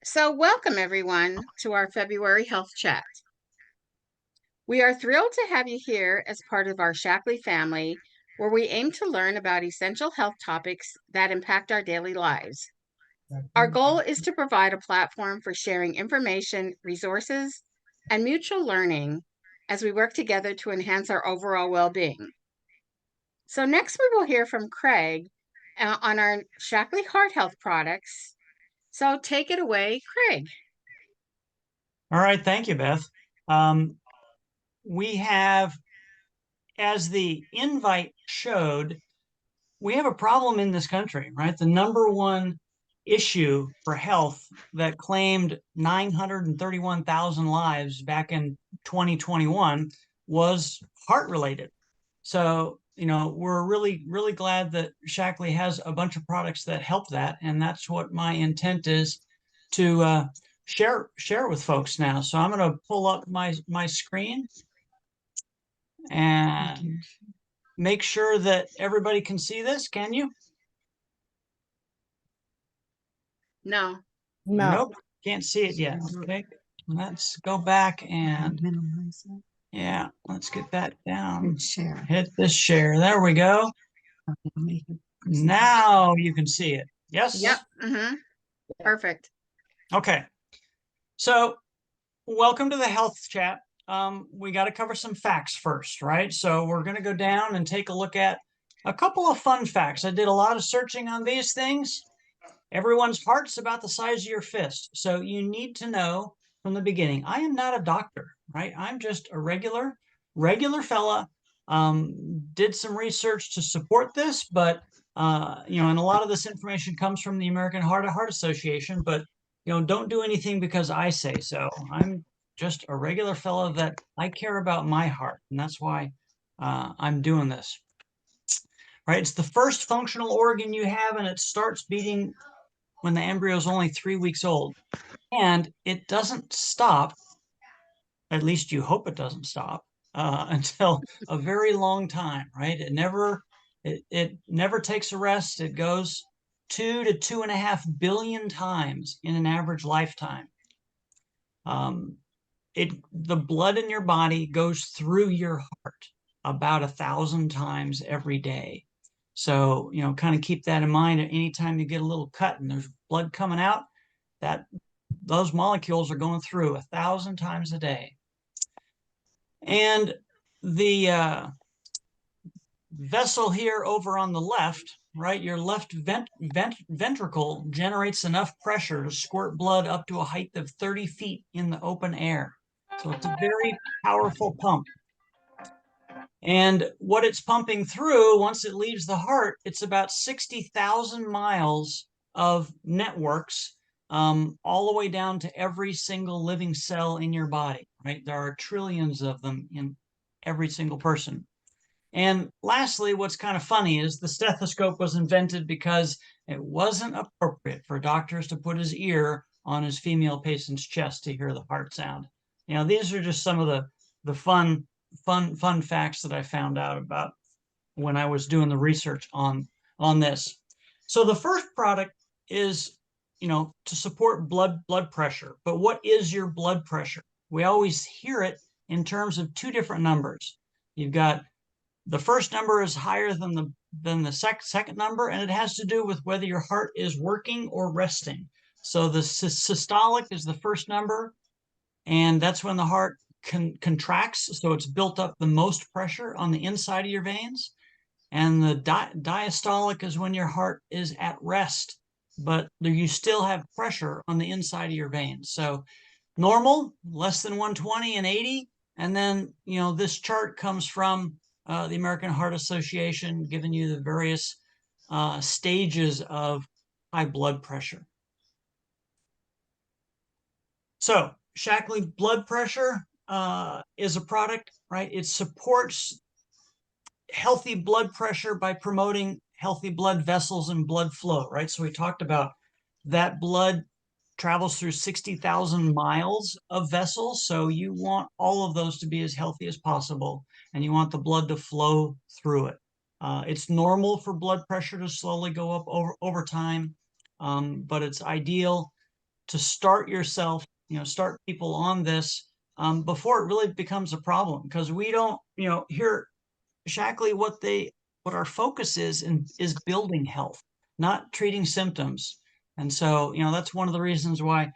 So, welcome everyone to our February Health Chat. We are thrilled to have you here as part of our Shaklee family, where we aim to learn about essential health topics that impact our daily lives. Our goal is to provide a platform for sharing information, resources, and mutual learning as we work together to enhance our overall well being. So, next we will hear from Craig on our Shaklee Heart Health products. So, take it away, Craig. All right, thank you, Beth. We have, as the invite showed, we have a problem in this country, right? The number one issue for health that claimed 931,000 lives back in 2021 was heart related. So, we're really, really glad that Shaklee has a bunch of products that help that. And that's what my intent is to share with folks now. So I'm going to pull up my screen and make sure that everybody can see this. Can you? No. Nope, can't see it yet. Okay, let's go back and yeah, let's get that down. Hit this share. There we go. Now you can see it. Yes? Yep. Perfect. Okay. So welcome to the health chat. We got to cover some facts first, right? So we're going to go down and take a look at a couple of fun facts. I did a lot of searching on these things. Everyone's heart's about the size of your fist. So you need to know from the beginning, I am not a doctor, right? I'm just a regular fella. Did some research to support this, but and a lot of this information comes from the American Heart Association, but don't do anything because I say so. I'm just a regular fellow that I care about my heart, and that's why I'm doing this. Right? It's the first functional organ you have, and it starts beating when the embryo is only 3 weeks old. And it doesn't stop, at least you hope it doesn't stop, until a very long time, right? It never takes a rest. It goes 2 to 2.5 billion times in an average lifetime. The blood in your body goes through your heart about 1,000 times every day. So, kind of keep that in mind. Anytime you get a little cut and there's blood coming out, that those molecules are going through 1,000 times a day. And the vessel here over on the left, right, your left ventricle generates enough pressure to squirt blood up to a height of 30 feet in the open air. So it's a very powerful pump. And what it's pumping through, once it leaves the heart, it's about 60,000 miles of networks, all the way down to every single living cell in your body, right? There are trillions of them in every single person. And lastly, what's kind of funny is the stethoscope was invented because it wasn't appropriate for doctors to put his ear on his female patient's chest to hear the heart sound. These are just some of the fun facts that I found out about when I was doing the research on this. So the first product is, to support blood pressure. But what is your blood pressure? We always hear it in terms of two different numbers. You've got the first number is higher than the second number, and it has to do with whether your heart is working or resting. So the systolic is the first number, and that's when the heart contracts, so it's built up the most pressure on the inside of your veins. And the diastolic is when your heart is at rest, but you still have pressure on the inside of your veins. So normal, less than 120 and 80. And then, this chart comes from the American Heart Association, giving you the various stages of high blood pressure. So Shaklee blood pressure is a product, right? It supports healthy blood pressure by promoting healthy blood vessels and blood flow, right? So we talked about that blood travels through 60,000 miles of vessels. So you want all of those to be as healthy as possible, and you want the blood to flow through it. It's normal for blood pressure to slowly go up over time, but it's ideal to start yourself, start people on this before it really becomes a problem, because we don't, here Shaklee, what our focus is building health, not treating symptoms. And so, that's one of the reasons why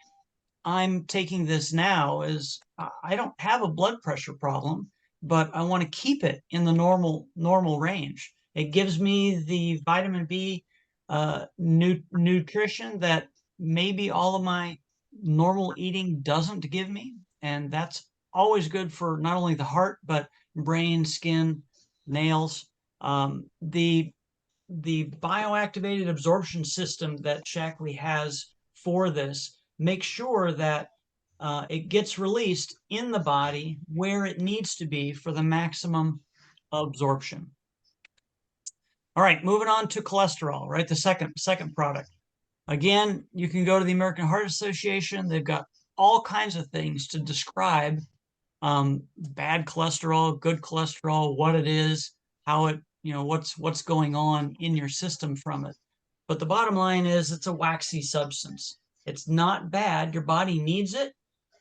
I'm taking this now is I don't have a blood pressure problem, but I want to keep it in the normal range. It gives me the vitamin B nutrition that maybe all of my normal eating doesn't give me, and that's always good for not only the heart but brain, skin, nails. The bioactivated absorption system that Shaklee has for this makes sure that it gets released in the body where it needs to be for the maximum absorption. All right, moving on to cholesterol, right? The second product. Again, you can go to the American Heart Association. They've got all kinds of things to describe bad cholesterol, good cholesterol, what it is, how it, what's going on in your system from it. But the bottom line is it's a waxy substance. It's not bad. Your body needs it,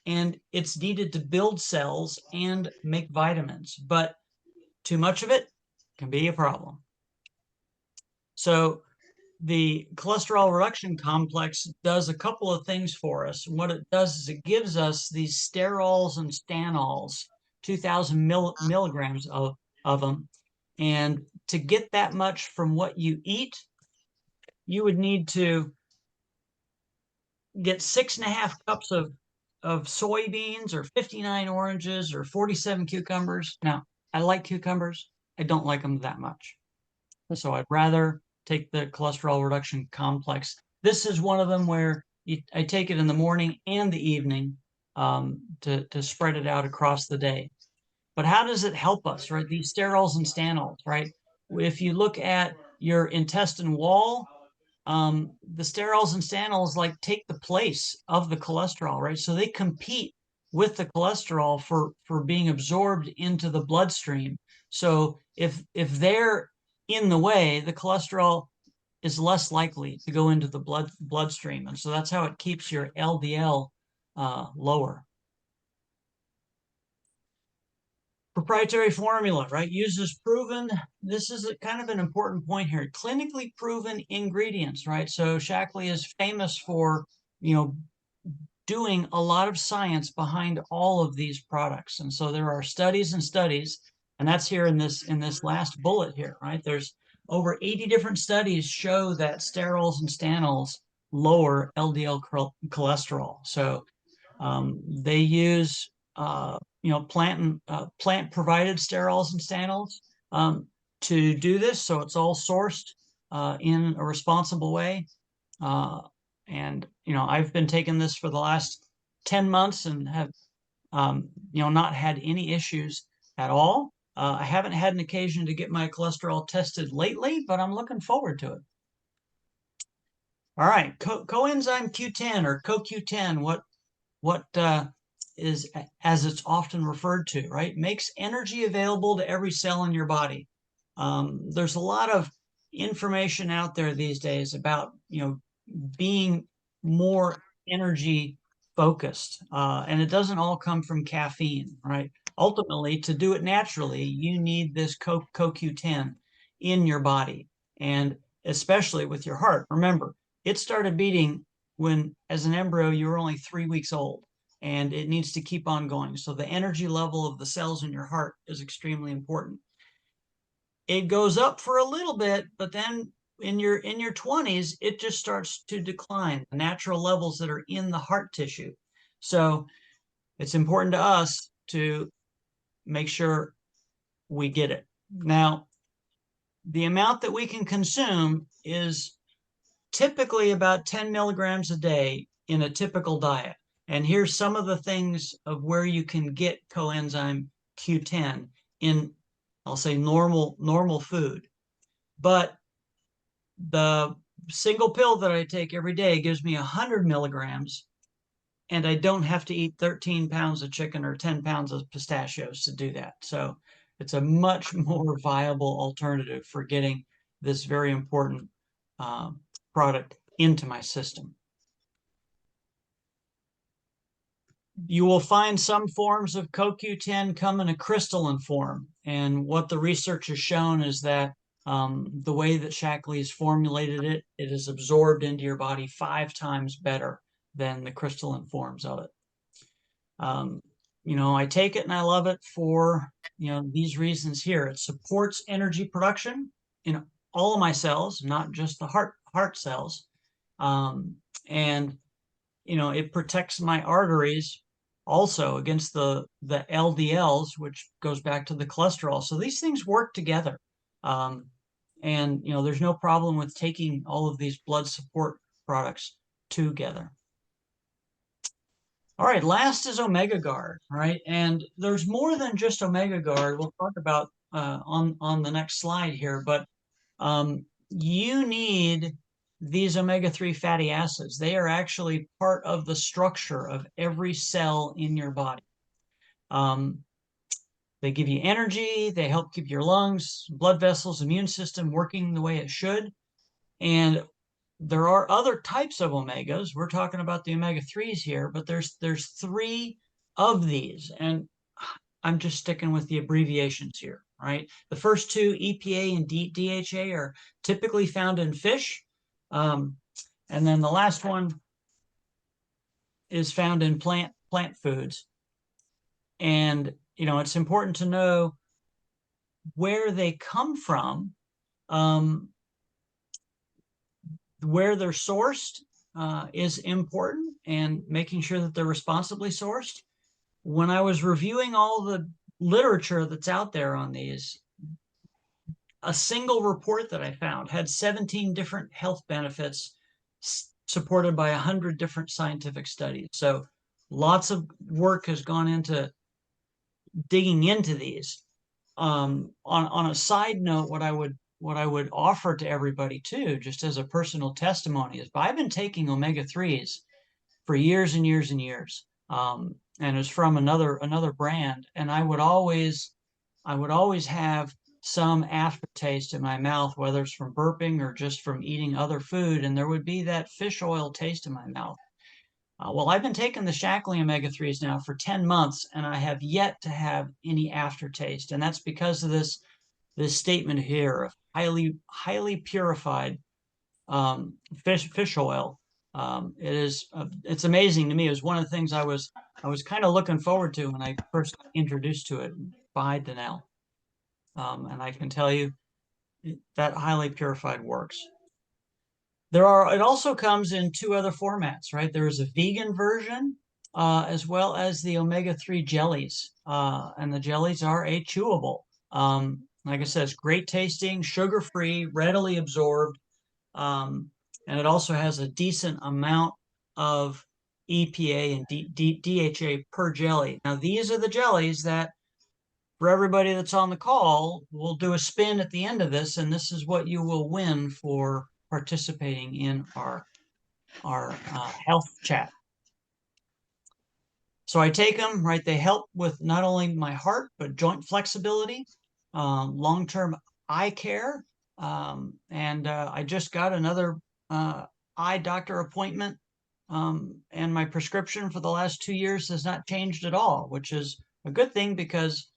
and it's needed to build cells and make vitamins. But too much of it can be a problem. So the cholesterol reduction complex does a couple of things for us. And what it does is it gives us these sterols and stanols, 2,000 milligrams of them. And to get that much from what you eat, you would need to get 6.5 cups of soybeans, or 59 oranges, or 47 cucumbers. Now, I like cucumbers. I don't like them that much. So I'd rather take the cholesterol reduction complex. This is one of them where I take it in the morning and the evening to spread it out across the day. But how does it help us, right? These sterols and stanols, right? If you look at your intestine wall, the sterols and stanols like take the place of the cholesterol, right? So they compete with the cholesterol for being absorbed into the bloodstream. So if they're in the way, the cholesterol is less likely to go into the bloodstream, and so that's how it keeps your LDL lower. Proprietary formula, right? Uses proven. This is kind of an important point here. Clinically proven ingredients, right? So Shaklee is famous for, doing a lot of science behind all of these products. And so there are studies and studies, and that's here in this last bullet here, right? There's over 80 different studies show that sterols and stanols lower LDL cholesterol. So they use plant provided sterols and stanols to do this. So it's all sourced in a responsible way. And I've been taking this for the last 10 months and have not had any issues at all. I haven't had an occasion to get my cholesterol tested lately, but I'm looking forward to it. All right, coenzyme Q10, or CoQ10, what is, as it's often referred to, right? Makes energy available to every cell in your body. There's a lot of information out there these days about, being more energy focused. And it doesn't all come from caffeine, right? Ultimately, to do it naturally, you need this CoQ10 in your body, and especially with your heart. Remember, it started beating when, as an embryo, you were only 3 weeks old, and it needs to keep on going. So the energy level of the cells in your heart is extremely important. It goes up for a little bit, but then in your 20s, it just starts to decline, the natural levels that are in the heart tissue. So it's important to us to make sure we get it. Now, the amount that we can consume is typically about 10 milligrams a day in a typical diet. And here's some of the things of where you can get coenzyme Q10 in, I'll say, normal food. But the single pill that I take every day gives me 100 milligrams, and I don't have to eat 13 pounds of chicken or 10 pounds of pistachios to do that. So it's a much more viable alternative for getting this very important product into my system. You will find some forms of CoQ10 come in a crystalline form. And what the research has shown is that the way that Shaklee has formulated it, it is absorbed into your body 5 times better than the crystalline forms of it. I take it and I love it for, these reasons here. It supports energy production in all of my cells, not just the heart cells. And it protects my arteries also against the LDLs, which goes back to the cholesterol. So these things work together. And there's no problem with taking all of these blood support products together. All right, last is Omega Guard, right? And there's more than just Omega Guard. We'll talk about on the next slide here, but you need these omega-3 fatty acids. They are actually part of the structure of every cell in your body. They give you energy, they help keep your lungs, blood vessels, immune system working the way it should. And there are other types of omegas. We're talking about the omega-3s here, but there's 3 of these. And I'm just sticking with the abbreviations here, right? The first 2, EPA and DHA, are typically found in fish. And then the last one is found in plant foods. And, it's important to know where they come from, where they're sourced is important, and making sure that they're responsibly sourced. When I was reviewing all the literature that's out there on these, a single report that I found had 17 different health benefits supported by 100 different scientific studies. So lots of work has gone into digging into these. On a side note, what I would offer to everybody too, just as a personal testimony, is I've been taking omega-3s for years and years and years. And it's from another brand. And I would always have some aftertaste in my mouth, whether it's from burping or just from eating other food, and there would be that fish oil taste in my mouth. Well, I've been taking the Shaklee omega-3s now for 10 months, and I have yet to have any aftertaste. And that's because of this statement here of highly purified fish oil. It's amazing to me. It was one of the things I was kind of looking forward to when I first introduced to it by Danelle. And I can tell you that highly purified works. It also comes in 2 other formats, right? There's a vegan version as well as the omega-3 jellies. And the jellies are chewable. Like I said, it's great tasting, sugar-free, readily absorbed. And it also has a decent amount of EPA and DHA per jelly. Now, these are the jellies that, for everybody that's on the call, we'll do a spin at the end of this, and this is what you will win for participating in our health chat. So I take them, right? They help with not only my heart, but joint flexibility, long-term eye care. And I just got another eye doctor appointment, and my prescription for the last 2 years has not changed at all, which is a good thing because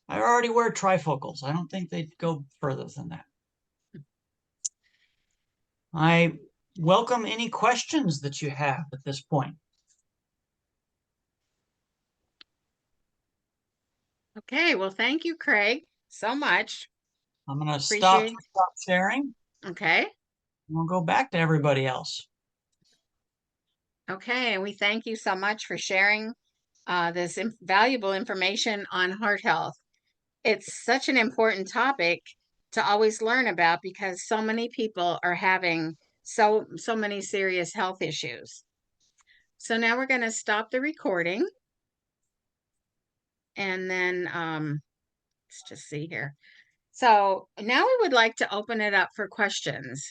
I already wear trifocals. I don't think they'd go further than that. I welcome any questions that you have at this point. Okay, well, thank you, Craig, so much. I'm going to stop Appreciate. sharing. Okay. And we'll go back to everybody else. Okay, and we thank you so much for sharing this valuable information on heart health. It's such an important topic to always learn about because so many people are having so many serious health issues. So now we're going to stop the recording. And then let's just see here. So now we would like to open it up for questions.